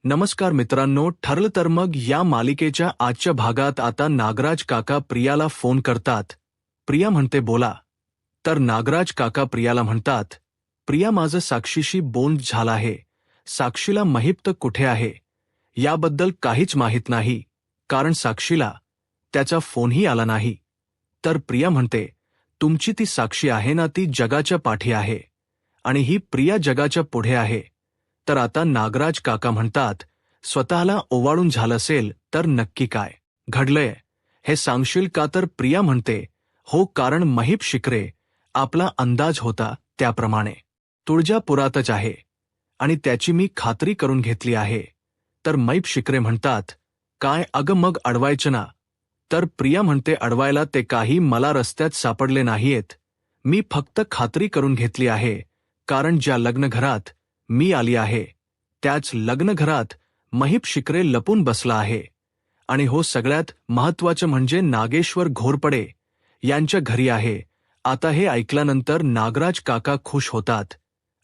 नमस्कार मित्रांनो, ठरलं तर मग या मालिकेच्या आजच्या भागात आता नागराज काका प्रियाला फोन करतात. प्रिया म्हणते बोला. तर नागराज काका प्रियाला म्हणतात, प्रिया माझं साक्षीशी बोलणं झालं आहे. साक्षीला महिप्त कुठे आहे याबद्दल काहीच माहीत नाही, कारण साक्षीला त्याचा फोनही आला नाही. तर प्रिया म्हणते, तुमची ती साक्षी आहे ना, ती जगाच्या पाठी आहे आणि ही प्रिया जगाच्या पुढे आहे. तर आता नागराज काका म्हणतात, स्वतःला ओवाळून झालं असेल तर नक्की काय घडलंय हे सांगशील का? तर प्रिया म्हणते, हो, कारण महिप शिकरे आपला अंदाज होता त्याप्रमाणे तुळजापुरातच आहे आणि त्याची मी खात्री करून घेतली आहे. तर महिप शिकरे म्हणतात, काय अगं मग अडवायचं ना? तर प्रिया म्हणते, अडवायला ते काही मला रस्त्यात सापडले नाहीयेत. मी फक्त खात्री करून घेतली आहे, कारण ज्या लग्नघरात मी आली आहे त्याच लग्नघरात महिप शिकरे लपून बसला आहे. आणि हो, सगळ्यात महत्त्वाचं म्हणजे नागेश्वर घोरपडे यांच्या घरी आहे. आता हे ऐकल्यानंतर नागराज काका खुश होतात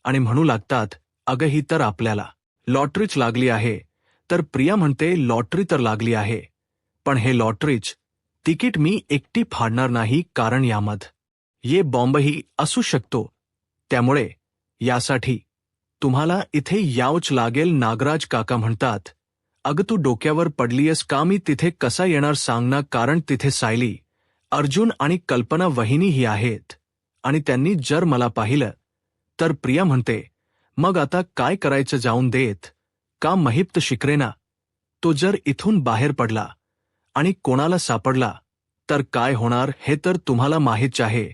आणि म्हणू लागतात, अगं ही तर आपल्याला लॉटरीच लागली आहे. तर प्रिया म्हणते, लॉटरी तर लागली आहे, पण हे लॉटरीच तिकीट मी एकटी फाडणार नाही, कारण यामध्ये ये बॉम्बही असू शकतो. त्यामुळे यासाठी तुम्हाला इथे यावंच लागेल. नागराज काका म्हणतात, अगं तू डोक्यावर पडलीयस का? मी तिथे कसा येणार सांग ना, कारण तिथे सायली, अर्जुन आणि कल्पना वहिनीही आहेत आणि त्यांनी जर मला पाहिलं तर. प्रिया म्हणते, मग आता काय करायचं? जाऊन देत का महिप्त शिकरेना? तो जर इथून बाहेर पडला आणि कोणाला सापडला तर काय होणार हे तर तुम्हाला माहीतच आहे.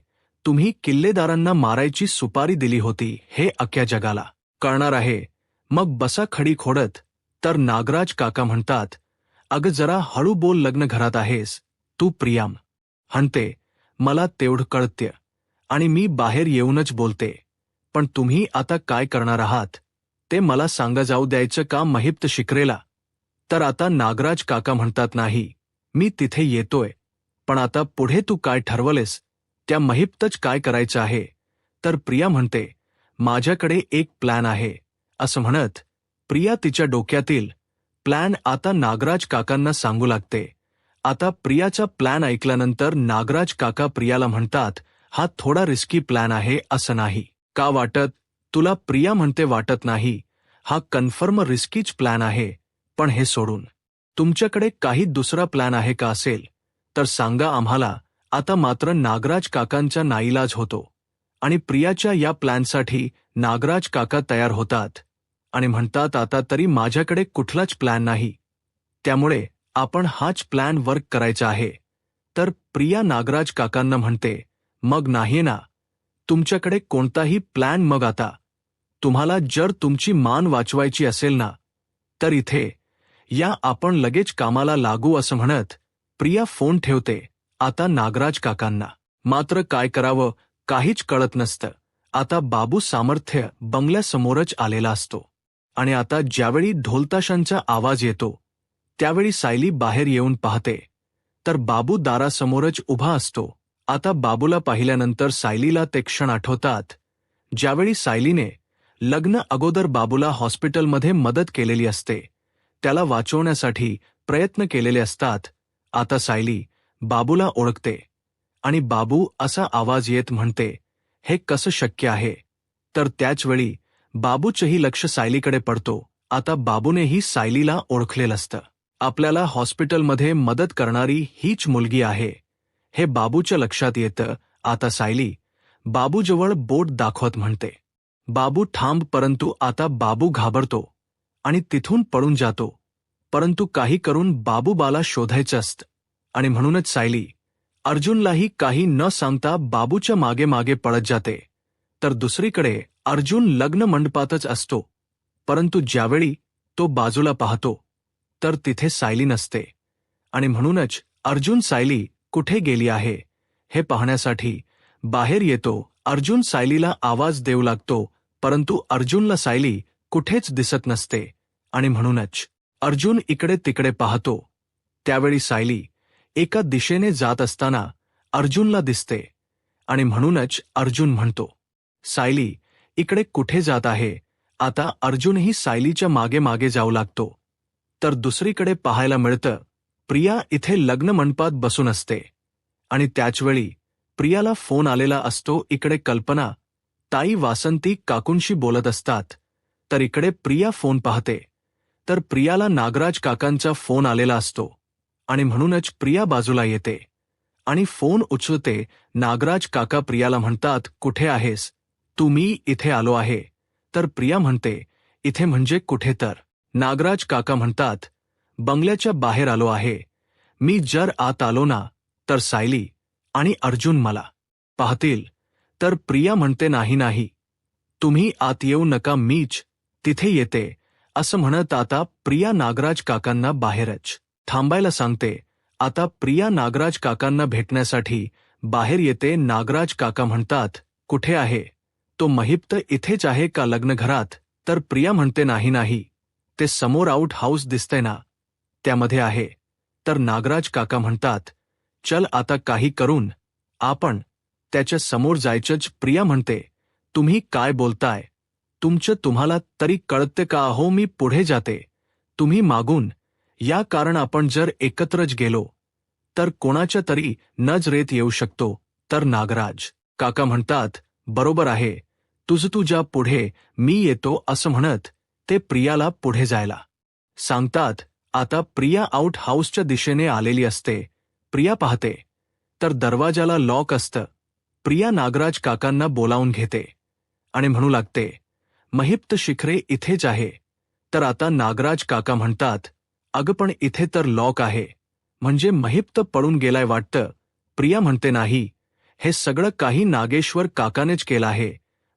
तुम्ही किल्लेदारांना मारायची सुपारी दिली होती हे अख्ख्या जगाला कळणार आहे. मग बसा खडी खोडत. तर नागराज काका म्हणतात, अगं जरा हळू बोल, लग्न घरात आहेस तू. प्रियाम म्हणते, मला तेवढं कळतं आणि मी बाहेर येऊनच बोलते, पण तुम्ही आता काय करणार आहात ते मला सांगा. जाऊ द्यायचं का महिप्त शिकरेला? तर आता नागराज काका म्हणतात, नाही, मी तिथे येतोय, पण आता पुढे तू काय ठरवलेस? त्या महिप्तच काय करायचं आहे? तर प्रिया म्हणते, माझ्याकडे एक प्लॅन आहे. असं म्हणत प्रिया तिच्या डोक्यातील प्लॅन आता नागराज काकांना सांगू लागते. आता प्रियाचा प्लॅन ऐकल्यानंतर नागराज काका प्रियाला म्हणतात, हा थोडा रिस्की प्लॅन आहे असं नाही का वाटत तुला? प्रिया म्हणते, वाटत नाही, हा कन्फर्म रिस्कीच प्लॅन आहे. पण हे सोडून तुमच्याकडे काही दुसरा प्लॅन आहे का? असेल तर सांगा आम्हाला. आता मात्र नागराज काकांचा नाईलाज होतो आणि प्रियाच्या या प्लॅनसाठी नागराज काका तयार होतात आणि म्हणतात, आता तरी माझ्याकडे कुठलाच प्लॅन नाही, त्यामुळे आपण हाच प्लॅन वर्क करायचा आहे. तर प्रिया नागराज काकांना म्हणते, मग नाही ना तुमच्याकडे कोणताही प्लॅन? मग आता तुम्हाला जर तुमची मान वाचवायची असेल ना, तर इथे या, आपण लगेच कामाला लागू. असं म्हणत प्रिया फोन ठेवते. आता नागराज काकांना मात्र काय करावं काहीच कळत नसतं. आता बाबू सामर्थ्य बंगल्यासमोरच आलेला असतो आणि आता ज्यावेळी ढोलताशांचा आवाज येतो त्यावेळी सायली बाहेर येऊन पाहते, तर बाबू दारासमोरच उभा असतो. आता बाबूला पाहिल्यानंतर सायलीला ते क्षण आठवतात ज्यावेळी सायलीने लग्न अगोदर बाबूला हॉस्पिटलमध्ये मदत केलेली असते, त्याला वाचवण्यासाठी प्रयत्न केलेले असतात. आता सायली बाबूला ओळखते आणि बाबू असा आवाज येत म्हणते, हे कसं शक्य आहे? तर त्याचवेळी बाबूचंही लक्ष सायलीकडे पडतो. आता बाबूनेही सायलीला ओळखलेलं असतं. आपल्याला हॉस्पिटलमध्ये मदत करणारी हीच मुलगी आहे हे बाबूच्या लक्षात येतं. आता सायली बाबूजवळ बोट दाखवत म्हणते, बाबू थांब. परंतु आता बाबू घाबरतो आणि तिथून पळून जातो. परंतु काही करून बाबूबाला शोधायचं असतं आणि म्हणूनच सायली अर्जुनलाही काही न सांगता बाबूच्या मागे मागे पळत जाते. तर दुसरीकडे अर्जुन लग्न मंडपातच असतो, परंतु ज्यावेळी तो बाजूला पाहतो तर तिथे सायली नसते आणि म्हणूनच अर्जुन सायली कुठे गेली आहे हे पाहण्यासाठी बाहेर येतो. अर्जुन सायलीला आवाज देऊ लागतो, परंतु अर्जुनला सायली कुठेच दिसत नसते आणि म्हणूनच अर्जुन इकडे तिकडे पाहतो. त्यावेळी सायली एका दिशेने जात असताना अर्जुनला दिसते आणि म्हणूनच अर्जुन म्हणतो, सायली इकडे कुठे जात आहे? आता अर्जुनही सायलीच्या मागे मागे जाऊ लागतो. तर दुसरीकडे पाहायला मिळतं, प्रिया इथे लग्न मंडपात बसून असते आणि त्याचवेळी प्रियाला फोन आलेला असतो. इकडे कल्पना ताई वासंती काकूंशी बोलत असतात, तर इकडे प्रिया फोन पाहते तर प्रियाला नागराज काकांचा फोन आलेला असतो आणि म्हणूनच प्रिया बाजूला येते आणि फोन उचलते. नागराज काका प्रियाला म्हणतात, कुठे आहेस तू? मी इथे आलो आहे. तर प्रिया म्हणते, इथे म्हणजे कुठे? तर नागराज काका म्हणतात, बंगल्याच्या बाहेर आलो आहे. मी जर आत आलो ना तर सायली आणि अर्जुन मला पाहतील. तर प्रिया म्हणते, नाही नाही, तुम्ही आत येऊ नका, मीच तिथे येते. असं म्हणत आता प्रिया नागराज काकांना बाहेरच थांबायला सांगते. आता प्रिया नागराज काकांना भेटण्यासाठी बाहेर येते. नागराज काका म्हणतात, कुठे आहे तो? महिप्त इथेच आहे का लग्नघरात? तर प्रिया म्हणते, नाही नाही, ते समोर आउट हाऊस दिसतंय ना, त्यामध्ये आहे. तर नागराज काका म्हणतात, चल आता काही करून आपण त्याच्या समोर जायचंच. प्रिया म्हणते, तुम्ही काय बोलताय? तुमचं तुम्हाला तरी कळते का? हो, मी पुढे जाते, तुम्ही मागून या, कारण आपण जर एकत्रच गेलो तर कोणाच्या तरी नजरेत येऊ शकतो. तर नागराज काका म्हणतात, बरोबर आहे, तुझं तू जा पुढे, मी येतो. असं म्हणत ते प्रियाला पुढे जायला सांगतात. आता प्रिया आउट हाऊसच्या दिशेने आलेली असते. प्रिया पाहते तर दरवाजाला लॉक असतं. प्रिया नागराज काकांना बोलावून घेते आणि म्हणू लागते, महिप्त शिखरे इथेच आहे. तर आता नागराज काका म्हणतात, अगं पण इथे तर लॉक आहे, म्हणजे महिप्त पळून गेलाय वाटतं. प्रिया म्हणते, नाही, हे सगळं काही नागेश्वर काकानेच केलं आहे,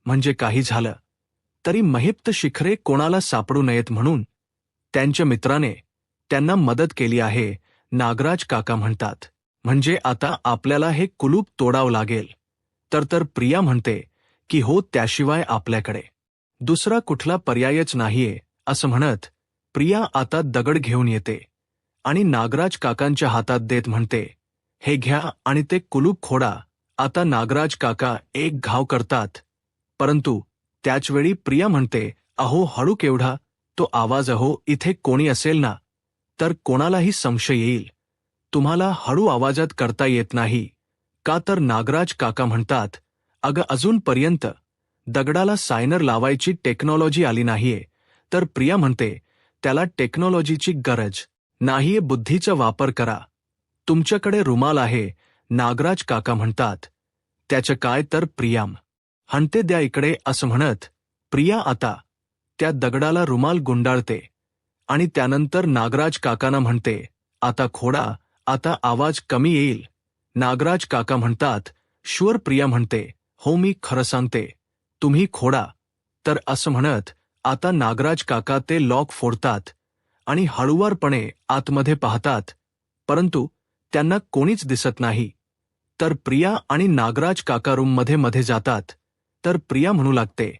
म्हणजे काही झालं तरी महिप्त शिखरे कोणाला सापडू नयेत म्हणून त्यांच्या मित्राने त्यांना मदत केली आहे. नागराज काका म्हणतात, म्हणजे आता आपल्याला हे कुलूप तोडावं लागेल. तर प्रिया म्हणते की हो, त्याशिवाय आपल्याकडे दुसरा कुठला पर्यायच नाहीये. असं म्हणत प्रिया आता दगड घेऊन येते आणि नागराज काकांच्या हातात देत म्हणते, हे घ्या आणि ते कुलूप खोडा. आता नागराज काका एक घाव करतात, परंतु त्याचवेळी प्रिया म्हणते, अहो हळू केवढा तो आवाज? अहो इथे कोणी असेल ना तर कोणालाही संशय येईल, तुम्हाला हळू आवाजात करता येत नाही का? तर नागराज काका म्हणतात, अगं अजूनपर्यंत दगडाला सायनर लावायची टेक्नॉलॉजी आली नाहीये. तर प्रिया म्हणते, त्याला टेक्नॉलॉजीची गरज नाहीये, बुद्धीचा वापर करा, तुमच्याकडे रुमाल आहे. नागराज काका म्हणतात, त्याचं काय? तर प्रिया म्हणते, द्या इकडे. असं म्हणत प्रिया आता त्या दगडाला रुमाल गुंडाळते आणि त्यानंतर नागराज काकांना म्हणते, आता खोडा, आता आवाज कमी येईल. नागराज काका म्हणतात, शुअर? प्रिया म्हणते, हो, मी खरं सांगते, तुम्ही खोडा. तर असं म्हणत आता नागराज काका ते लॉक फोडतात आणि हळुवारपणे आतमध्ये पाहतात, परंतु त्यांना कोणीच दिसत नाही. तर प्रिया आणि नागराज काका रूममध्ये मध्ये जातात. तर प्रिया म्हणू लागते,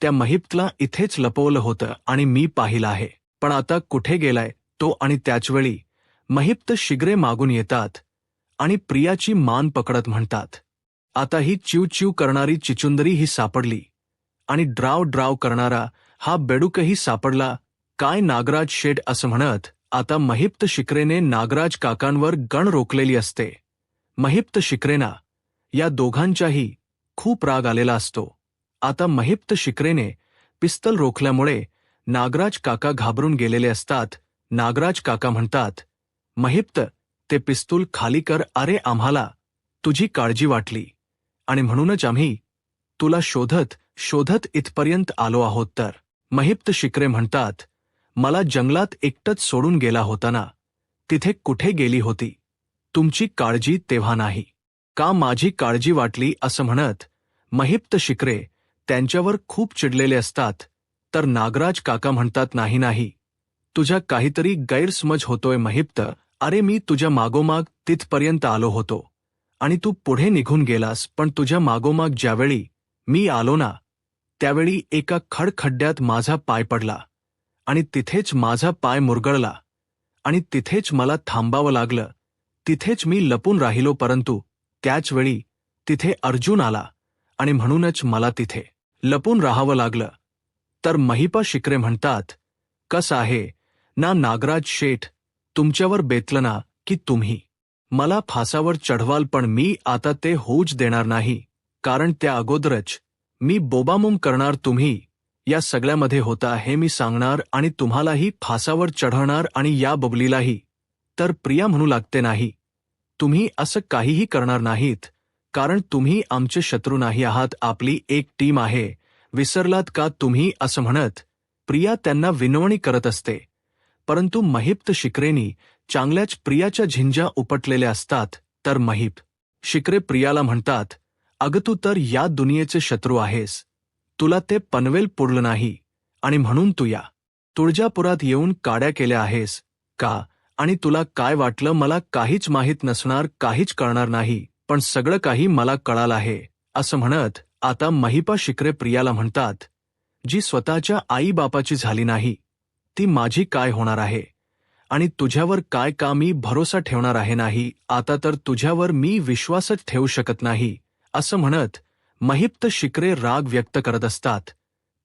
त्या महिप्तला इथेच लपवलं होतं आणि मी पाहिलं आहे, पण आता कुठे गेलाय तो? आणि त्याचवेळी महिप्त शिगरे मागून येतात आणि प्रियाची मान पकडत म्हणतात, आता ही चिवचिव करणारी चिचुंदरी ही सापडली आणि ड्राव ड्राव करणारा हा बेडूकही सापडला काय? नागराज शेठ. असं म्हणत आता महिप्त शिखरेने नागराज काकांवर गण रोखलेली असते. महिप्त शिखरेना या दोघांच्याही खूप राग आलेला असतो. आता महिप्त शिखरेने पिस्तल रोखल्यामुळे नागराज काका घाबरून गेलेले असतात. नागराज काका म्हणतात, महिप्त, ते पिस्तूल खाली कर. अरे, आम्हाला तुझी काळजी वाटली आणि म्हणूनच आम्ही तुला शोधत शोधत इथपर्यंत आलो आहोत. तर महिप्त शिखरे म्हणतात, मला जंगलात एकटंच सोडून गेला होता ना, तिथे कुठे गेली होती? तुमची काळजी तेव्हा नाही का माझी काळजी वाटली? असं म्हणत महिप्त शिखरे त्यांच्यावर खूप चिडलेले असतात. तर नागराज काका म्हणतात, नाही नाही, तुझ्या काहीतरी गैरसमज होतोय महिप्त. अरे, मी तुझ्या मागोमाग तिथपर्यंत आलो होतो आणि तू पुढे निघून गेलास, पण तुझ्या मागोमाग ज्यावेळी मी आलो ना त्यावेळी एका खडखड्ड्यात माझा पाय पडला आणि तिथेच माझा पाय मुरगळला आणि तिथेच मला थांबावं लागलं. तिथेच मी लपून राहिलो, परंतु त्याचवेळी तिथे अर्जुन आला आणि म्हणूनच मला तिथे लपून राहावं लागलं. तर महिपा शिकरे म्हणतात, कस आहे ना नागराज शेठ, तुमच्यावर बेतलं ना की तुम्ही मला फासावर चढवाल, पण मी आता ते होऊच देणार नाही, कारण त्या अगोदरच मी बोबामूम करणार. तुम्ही या सगळ्यामध्ये होता हे मी सांगणार आणि तुम्हालाही फासावर चढवणार आणि या बबलीलाही. तर प्रिया म्हणू लागते, नाही, तुम्ही असं काहीही करणार नाहीत, कारण तुम्ही आमचे शत्रू नाही आहात, आपली एक टीम आहे, विसरलात का तुम्ही, असं म्हणत प्रिया त्यांना विनवणी करत असते. परंतु महिप्त शिकरेनी चांगल्याच प्रियाच्या झिंजा उपटलेल्या असतात. तर महिप शिकरे प्रियाला म्हणतात, अगं तू तर या दुनियेचे शत्रू आहेस, तुला ते पनवेल पुरलं नाही आणि म्हणून तू या तुळजापुरात येऊन काड्या केल्या आहेस का, आणि तुला काय वाटलं मला काहीच माहीत नसणार, काहीच कळणार नाही, पण सगळं काही मला कळालं आहे, असं म्हणत आता महिपा शिकरे प्रियाला म्हणतात, जी स्वतःच्या आईबापाची झाली नाही ती माझी काय होणार आहे, आणि तुझ्यावर काय का मी भरोसा ठेवणार आहे नाही, आता तर तुझ्यावर मी विश्वासच ठेवू शकत नाही, असं म्हणत महिप्त शिकरे राग व्यक्त करत असतात.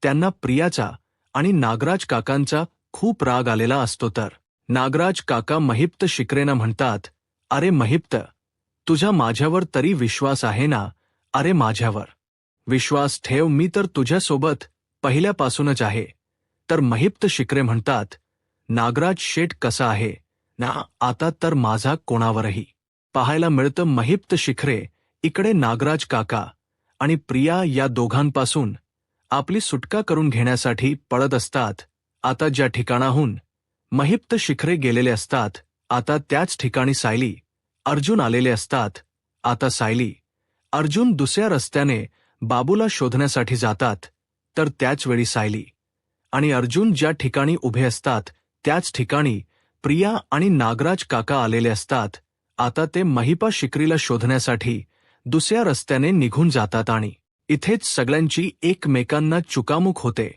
त्यांना प्रियाचा आणि नागराज काकांचा खूप राग आलेला असतो. तर नागराज काका महिप्त शिकरेंना म्हणतात, अरे महिप्त, तुझा माझ्यावर तरी विश्वास आहे ना, अरे माझ्यावर विश्वास ठेव, मी तर तुझ्यासोबत पहिल्यापासूनच आहे. तर महिप्त शिकरे म्हणतात, नागराज शेठ कसा आहे ना, आता तर माझा कोणावरही पाहायला मिळतं. महिप्त शिखरे इकडे नागराज काका आणि प्रिया या दोघांपासून आपली सुटका करून घेण्यासाठी पळत असतात. आता ज्या ठिकाणाहून महिप्त शिखरे गेलेले असतात, आता त्याच ठिकाणी सायली अर्जुन आलेले असतात. आता सायली अर्जुन दुसऱ्या रस्त्याने बाबूला शोधण्यासाठी जातात. तर त्याचवेळी सायली आणि अर्जुन ज्या ठिकाणी उभे असतात त्याच ठिकाणी प्रिया आणि नागराज काका आलेले असतात. आता ते महिपा शिकरीला शोधण्यासाठी दुसऱ्या रस्त्याने निघून जातात आणि इथेच सगळ्यांची एकमेकांना चुकामुक होते.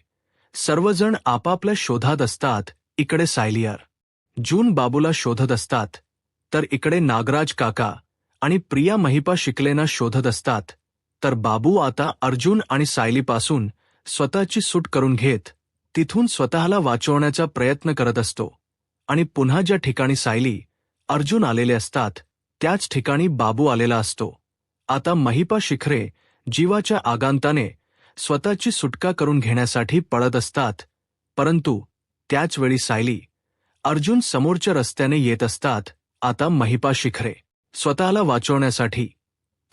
सर्वजण आपापल्या शोधात असतात. इकडे सायली अर्जुन बाबूला शोधत असतात, तर इकडे नागराज काका आणि प्रिया महिपा शिकलेना शोधत असतात. तर बाबू आता अर्जुन आणि सायलीपासून स्वतःची सूट करून घेत तिथून स्वतःला वाचवण्याचा प्रयत्न करत असतो. आणि पुन्हा ज्या ठिकाणी सायली अर्जुन आलेले असतात त्याच ठिकाणी बाबू आलेला असतो. आता महिपा शिखरे जीवाच्या आगांताने स्वतःची सुटका करून घेण्यासाठी पळत असतात. परंतु त्याचवेळी सायली अर्जुन समोरच्या रस्त्याने येत असतात. आता महिपा शिखरे स्वतःला वाचवण्यासाठी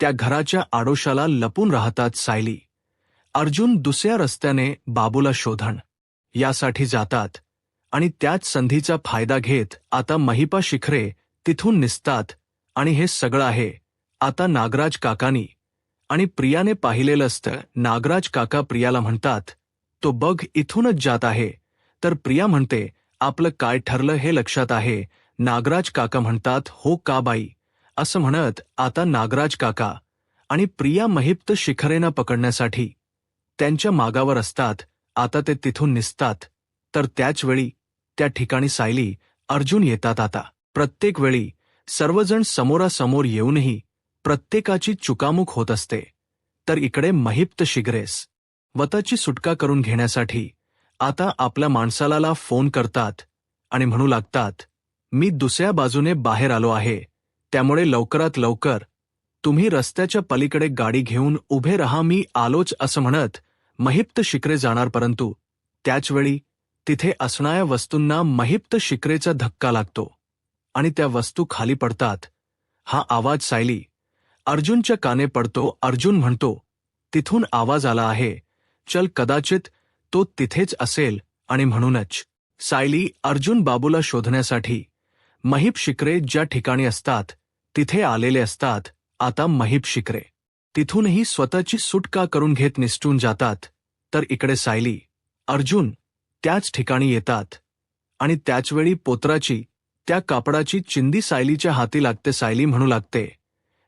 त्या घराच्या आडोशाला लपून राहतात. सायली अर्जुन दुसऱ्या रस्त्याने बाबूला शोधण यासाठी जातात आणि त्याच संधीचा फायदा घेत आता महिपा शिखरे तिथून निसतात. आणि हे सगळं आहे आता नागराज काकानी आणि प्रियाने पाहिलेलं असतं. नागराज काका प्रियाला म्हणतात, तो बघ इथूनच जात आहे. तर प्रिया म्हणते, आपलं काय ठरलं हे लक्षात आहे. नागराज काका म्हणतात, हो का बाई, असं म्हणत आता नागराज काका आणि प्रिया महिप्त शिखरेना पकडण्यासाठी त्यांच्या मागावर असतात. आता ते तिथून निसतात. तर त्याचवेळी त्या ठिकाणी सायली अर्जुन येतात. आता प्रत्येक वेळी सर्वजण समोरासमोर येऊनही प्रत्येकाची चुकामुक होत असते. तर इकडे महिप्त शिगरेस वताची सुटका करून घेण्यासाठी आता आपल्या माणसाला फोन करतात आणि म्हणू लागतात, मी दुसऱ्या बाजूने बाहेर आलो आहे, त्यामुळे लवकरात लवकर तुम्ही रस्त्याच्या पलीकडे गाडी घेऊन उभे राहा, मी आलोच, असं म्हणत महिप्त शिकरे जाणार. परंतु त्याचवेळी तिथे असणाऱ्या वस्तूंना महिप्त शिकरेचा धक्का लागतो आणि त्या वस्तू खाली पडतात. हा आवाज सायली अर्जुनच्या काने पडतो. अर्जुन म्हणतो, तिथून आवाज आला आहे, चल, कदाचित तो तिथेच असेल. आणि म्हणूनच सायली अर्जुन बाबूला शोधण्यासाठी महिप शिकरे ज्या ठिकाणी असतात तिथे आलेले असतात. आता महिप शिकरे तिथूनही स्वतःची सुटका करून घेत निसटून जातात. तर इकडे सायली अर्जुन त्याच ठिकाणी येतात आणि त्याचवेळी पोत्राची त्या कापडाची चिंदी सायलीच्या हाती लागते. सायली म्हणू लागते,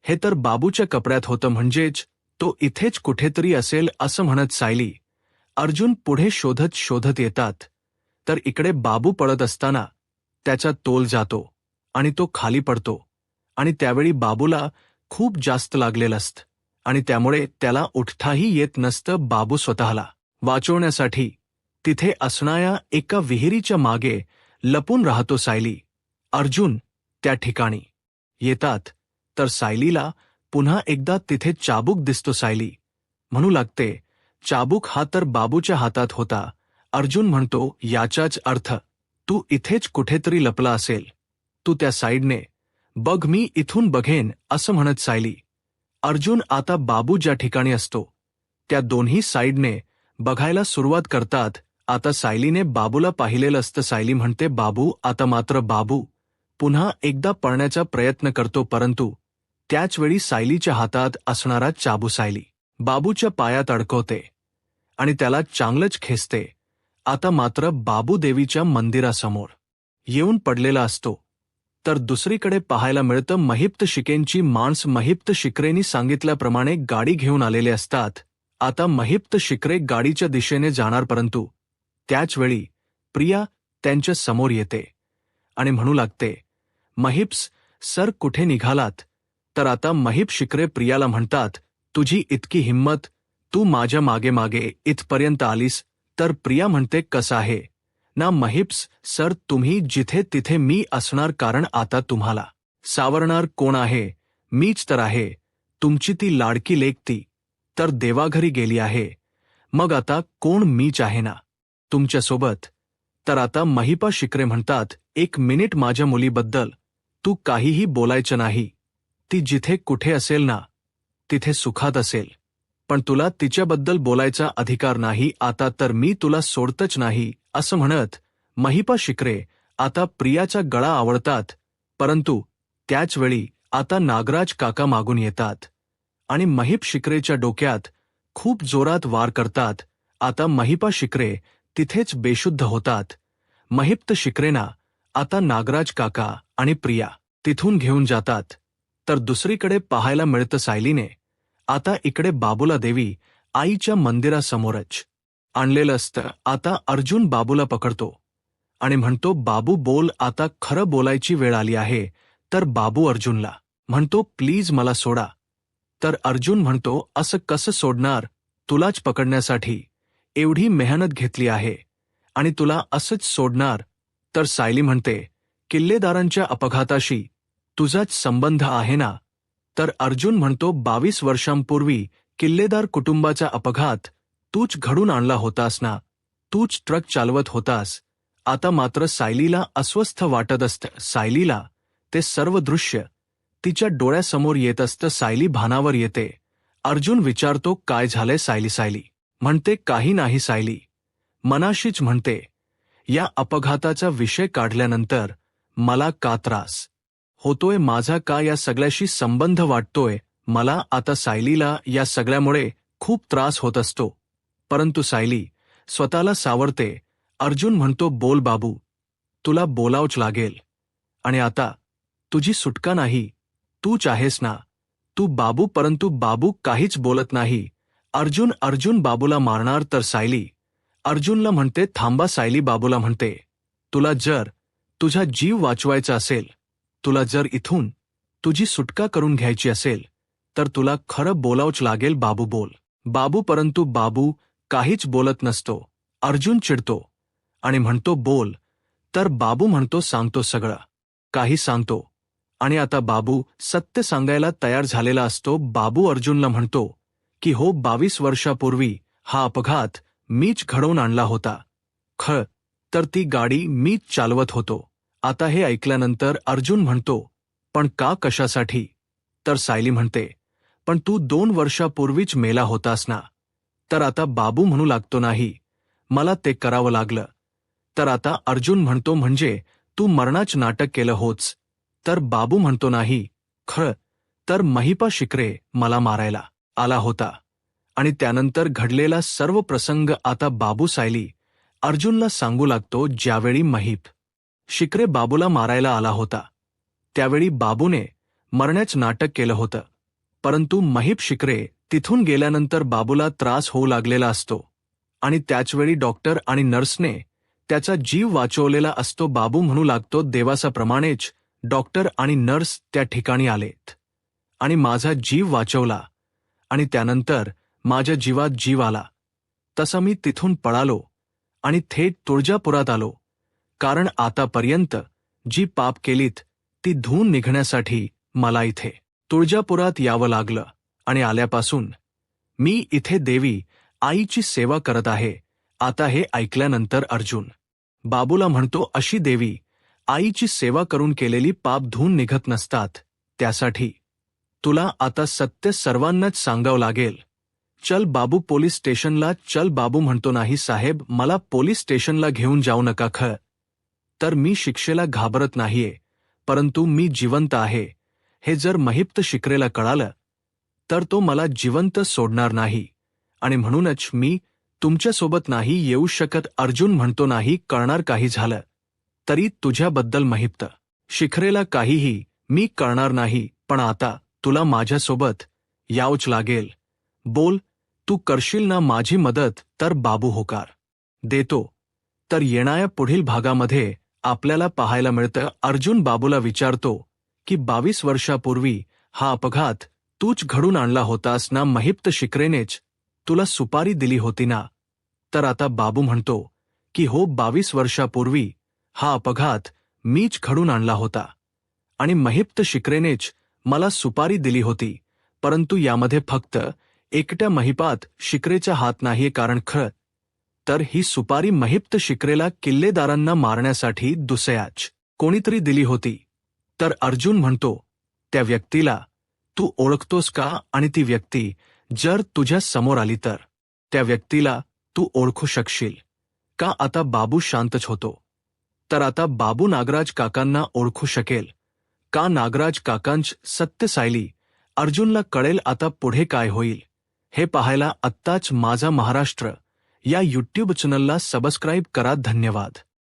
हे तर बाबूच्या कपड्यात होतं, म्हणजेच तो इथेच कुठेतरी असेल, असं म्हणत सायली अर्जुन पुढे शोधत शोधत येतात. तर इकडे बाबू पळत असताना त्याचा तोल जातो आणि तो खाली पडतो आणि त्यावेळी बाबूला खूप जास्त लागलेलं असतं आणि त्यामुळे त्याला उठताही येत नसतं. बाबू स्वतःला वाचवण्यासाठी तिथे असणाऱ्या एका विहिरीच्या मागे लपून राहतो सायली. अर्जुन त्या ठिकाणी येतात तर सायलीला पुन्हा एकदा तिथे चाबूक दिसतो. सायली म्हणू लागते, चाबूक हा तर बाबूच्या हातात होता. अर्जुन म्हणतो, याचाच अर्थ तू इथेच कुठेतरी लपला असेल. तू त्या साईडने बघ, मी इथून बघेन, असं म्हणत सायली. अर्जुन आता बाबू ज्या ठिकाणी असतो त्या दोन्ही साईडने बघायला सुरुवात करतात. आता सायलीने बाबूला पाहिलेलं असतं. सायली म्हणते, बाबू. आता मात्र बाबू पुन्हा एकदा पळण्याचा प्रयत्न करतो, परंतु त्याचवेळी सायलीच्या हातात असणारा चाबू सायली बाबूच्या पायात अडकवते आणि त्याला चांगलंच खेचते. आता मात्र बाबू देवीच्या मंदिरासमोर येऊन पडलेला असतो. तर दुसरीकडे पाहायला मिळतं महिप्त शिकेंची माणस. महिप्त शिकरेंनी सांगितल्याप्रमाणे गाडी घेऊन आलेले असतात. आता महिप्त शिकरे गाडीच्या दिशेने जाणार, परंतु त्याचवेळी प्रिया त्यांच्या समोर येते आणि म्हणू लागते, महिप्स सर, कुठे निघालात? तर आता महिप शिकरे प्रियाला म्हणतात, तुझी इतकी हिंमत, तू माझ्या मागे मागे इथपर्यंत आलीस? तर प्रिया म्हणते, कसं आहे ना महिप्स सर, तुम्ही जिथे तिथे मी असणार, कारण आता तुम्हाला सावरणार कोण आहे? मीच तर आहे. तुमची ती लाडकी लेक, ती तर देवाघरी गेली आहे. मग आता कोण? मीच आहे ना तुमच्यासोबत. तर आता महिपा शिकरे म्हणतात, एक मिनिट, माझ्या मुलीबद्दल तू काहीही बोलायचं नाही. ती जिथे कुठे असेल ना, तिथे सुखात असेल, पण तुला तिच्याबद्दल बोलायचा अधिकार नाही. आता तर मी तुला सोडतच नाही. असं म्हणत महिपा शिकरे आता प्रियाचा गळा आवळतात, परंतु त्याचवेळी आता नागराज काका मागून येतात आणि महिप शिकरेच्या डोक्यात खूप जोरात वार करतात. आता महिपा शिकरे तिथेच बेशुद्ध होतात. महिप्त शिकरेना आता नागराज काका आणि प्रिया तिथून घेऊन जातात. तर दुसरीकडे पाहायला मिळतं सायलीने आता इकडे बाबूला देवी आईच्या मंदिरासमोरच आणलेलं असतं. आता अर्जुन बाबूला पकडतो आणि म्हणतो, बाबू बोल, आता खरं बोलायची वेळ आली आहे. तर बाबू अर्जुनला म्हणतो, प्लीज मला सोडा. तर अर्जुन म्हणतो, असं कसं सोडणार? तुलाच पकडण्यासाठी एवढी मेहनत घेतली आहे आणि तुला असंच सोडणार? तर सायली म्हणते, किल्लेदारांच्या अपघाताशी तुझाच संबंध आहे ना? तर अर्जुन म्हणतो, 22 वर्षांपूर्वी किल्लेदार कुटुंबाचा अपघात तूच घडून आणला होतास ना? तूच ट्रक चालवत होतास. आता मात्र सायलीला अस्वस्थ वाटत असतं. सायलीला ते सर्व दृश्य तिच्या डोळ्यासमोर येत असतं. सायली भानावर येते. अर्जुन विचारतो, काय झालंय सायली? सायली म्हणते, काही नाही सायली. मनाशीच म्हणते, या अपघाताचा विषय काढल्यानंतर मला का त्रास होतोय? माझा का या सगळ्याशी संबंध वाटतोय मला? आता सायलीला या सगळ्यामुळे खूप त्रास होत असतो, परंतु सायली स्वतःला सावरते. अर्जुन म्हणतो, बोल बाबू, तुला बोलावंच लागेल आणि आता तुझी सुटका नाही. तूच आहेस ना? तू बाबू. परंतु बाबू काहीच बोलत नाही. अर्जुन बाबूला मारणार. तर सायली अर्जुनला म्हणते, थांबा. सायली बाबूला म्हणते, तुला जर तुझा जीव वाचवायचा असेल, तुला जर इथून तुझी सुटका करून घ्यायची असेल, तर तुला खरं बोलावंच लागेल. बाबू बोल. बाबू. परंतु बाबू काहीच बोलत नसतो. अर्जुन चिडतो आणि म्हणतो, बोल. तर बाबू म्हणतो, सांगतो, सगळं काही सांगतो. आणि आता बाबू सत्य सांगायला तयार झालेला असतो. बाबू अर्जुनला म्हणतो की हो, 22 वर्षापूर्वी हा अपघात मीच घडवून आणला होता. तर ती गाडी मीच चालवत होतो. आता हे ऐकल्यानंतर अर्जुन म्हणतो, पण का, कशासाठी? तर सायली म्हणते, पण तू 2 वर्षापूर्वीच मेला होतास ना? तर आता बाबू म्हणू लागतो, नाही, मला ते करावं लागलं. तर आता अर्जुन म्हणतो, म्हणजे तू मरणाच नाटक केलं होच? तर बाबू म्हणतो, नाही, तर महिपा शिकरे मला मारायला आला होता. आणि त्यानंतर घडलेला सर्व प्रसंग आता बाबू सायली अर्जुनला सांगू लागतो. ज्यावेळी महिप शिकरे बाबूला मारायला आला होता, त्यावेळी बाबूने मरण्याचं नाटक केलं होतं, परंतु महिप शिकरे तिथून गेल्यानंतर बाबूला त्रास होऊ लागलेला असतो आणि त्याचवेळी डॉक्टर आणि नर्सने त्याचा जीव वाचवलेला असतो. बाबू म्हणू लागतो, देवासाप्रमाणेच डॉक्टर आणि नर्स त्या ठिकाणी आलेत आणि माझा जीव वाचवला आणि त्यानंतर माझ्या जीवात जीव आला. तसा मी तिथून पळालो आणि थेट तुळजापुरात आलो, कारण आतापर्यंत जी पाप केलीत ती धुवून निघण्यासाठी मला इथे तुळजापुरात यावं लागलं. आणि आल्यापासून मी इथे देवी आईची सेवा करत आहे. आता हे ऐकल्यानंतर अर्जुन बाबूला म्हणतो, अशी देवी आईची सेवा करून केलेली पाप धुवून निघत नसतात. त्यासाठी तुला आता सत्य सर्वांनाच सांगावं लागेल. चल बाबू पोलीस स्टेशनला चल. बाबू म्हणतो, नाही साहेब, मला पोलीस स्टेशनला घेऊन जाऊ नका. तर मी शिक्षेला घाबरत नाहीये, परंतु मी जिवंत आहे हे जर महिप्त शिकरेला कळालं तर तो मला जिवंत सोडणार नाही, आणि म्हणूनच मी तुमच्यासोबत नाही येऊ शकत. अर्जुन म्हणतो, नाही कळणार, काही झालं तरी तुझ्याबद्दल महिप्त शिखरेला काहीही मी करणार नाही, पण आता तुला माझ्यासोबत यावंच लागेल. बोल, तू करशील ना माझी मदत? तर बाबू होकार देतो. तर येणाऱ्या पुढील भागामध्ये आपल्याला पाहायला मिळतं, अर्जुन बाबूला विचारतो की 22 वर्षापूर्वी हा अपघात तूच घडून आणला होतास ना? महिप्त शिखरेनेच तुला सुपारी दिली होती ना? तर आता बाबू म्हणतो की हो, 22 वर्षापूर्वी हा अपघात मीच घडून आणला होता आणि महिप्त शिखरेनेच मला सुपारी दिली होती, परंतु यामध्ये फक्त एकट्या महिपात शिखरेचा हात नाहीये. कारण खरं तर ही सुपारी महिप्त शिखरेला किल्लेदारांना मारण्यासाठी दुसऱ्याच कोणीतरी दिली होती. तर अर्जुन म्हणतो, त्या व्यक्तीला तू ओळखतोस का? आणि ती व्यक्ती जर तुझ्या समोर आली तर त्या व्यक्तीला तू ओळखू शकशील का? आता बाबू शांतच होतो. तर आता बाबू नागराज काकांना ओळखू शकेल का? नागराज काकांच सत्य सायली अर्जुनला कळेल. आता पुढे काय होईल हे पाहायला आत्ताच माझा महाराष्ट्र या यूट्यूब चॅनलला सबस्क्राईब करा. धन्यवाद.